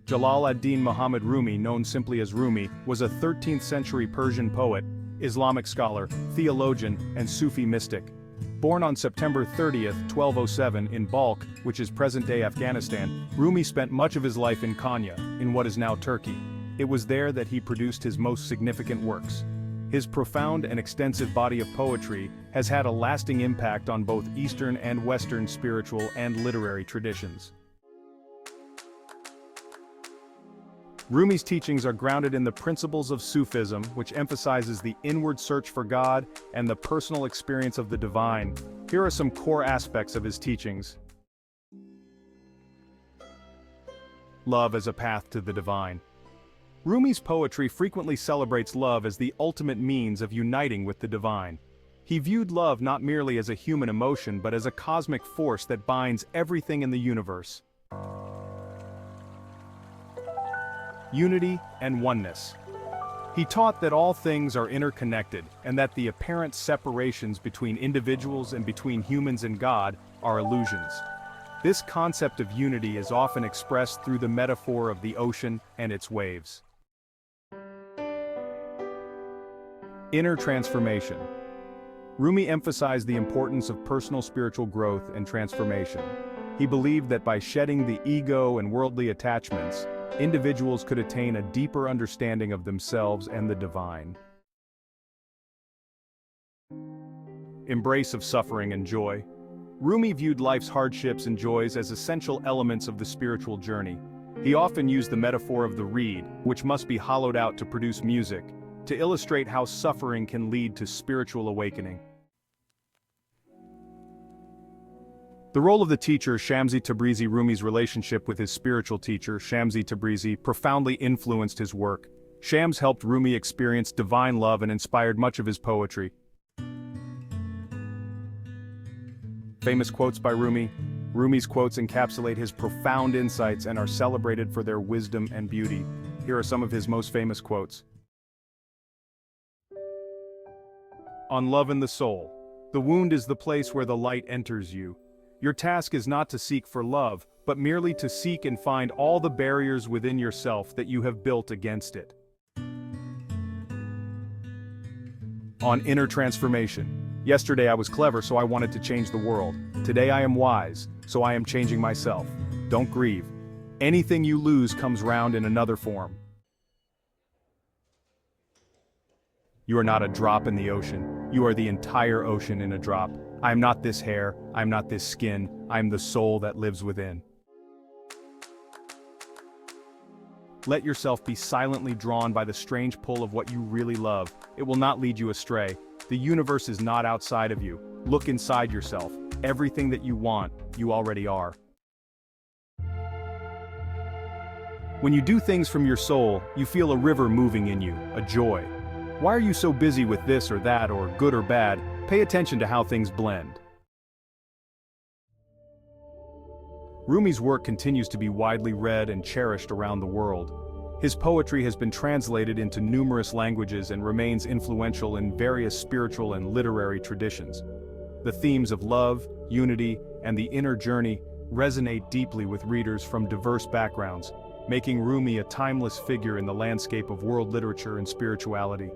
Jalal ad-Din Muhammad Rumi, known simply as Rumi, was a 13th-century Persian poet, Islamic scholar, theologian, and Sufi mystic. Born on September 30, 1207 in Balkh, which is present-day Afghanistan, Rumi spent much of his life in Konya, in what is now Turkey. It was there that he produced his most significant works. His profound and extensive body of poetry has had a lasting impact on both Eastern and Western spiritual and literary traditions. Rumi's teachings are grounded in the principles of Sufism, which emphasizes the inward search for God and the personal experience of the divine. Here are some core aspects of his teachings. Love as a path to the divine. Rumi's poetry frequently celebrates love as the ultimate means of uniting with the divine. He viewed love not merely as a human emotion but as a cosmic force that binds everything in the universe. Unity and Oneness. He taught that all things are interconnected and that the apparent separations between individuals and between humans and God are illusions. This concept of unity is often expressed through the metaphor of the ocean and its waves. Inner transformation. Rumi emphasized the importance of personal spiritual growth and transformation. He believed that by shedding the ego and worldly attachments, individuals could attain a deeper understanding of themselves and the divine. Embrace of suffering and joy. Rumi viewed life's hardships and joys as essential elements of the spiritual journey. He often used the metaphor of the reed, which must be hollowed out to produce music, to illustrate how suffering can lead to spiritual awakening. The role of the teacher, Shamsi Tabrizi. Rumi's relationship with his spiritual teacher, Shamsi Tabrizi, profoundly influenced his work. Shams helped Rumi experience divine love and inspired much of his poetry. Famous quotes by Rumi. Rumi's quotes encapsulate his profound insights and are celebrated for their wisdom and beauty. Here are some of his most famous quotes. On love and the soul. The wound is the place where the light enters you. Your task is not to seek for love, but merely to seek and find all the barriers within yourself that you have built against it. On inner transformation. Yesterday I was clever, so I wanted to change the world. Today I am wise, so I am changing myself. Don't grieve. Anything you lose comes round in another form. You are not a drop in the ocean. You are the entire ocean in a drop. I am not this hair, I am not this skin, I am the soul that lives within. Let yourself be silently drawn by the strange pull of what you really love. It will not lead you astray. The universe is not outside of you. Look inside yourself. Everything that you want, you already are. When you do things from your soul, you feel a river moving in you, a joy. Why are you so busy with this or that or good or bad? Pay attention to how things blend. Rumi's work continues to be widely read and cherished around the world. His poetry has been translated into numerous languages and remains influential in various spiritual and literary traditions. The themes of love, unity, and the inner journey resonate deeply with readers from diverse backgrounds, making Rumi a timeless figure in the landscape of world literature and spirituality.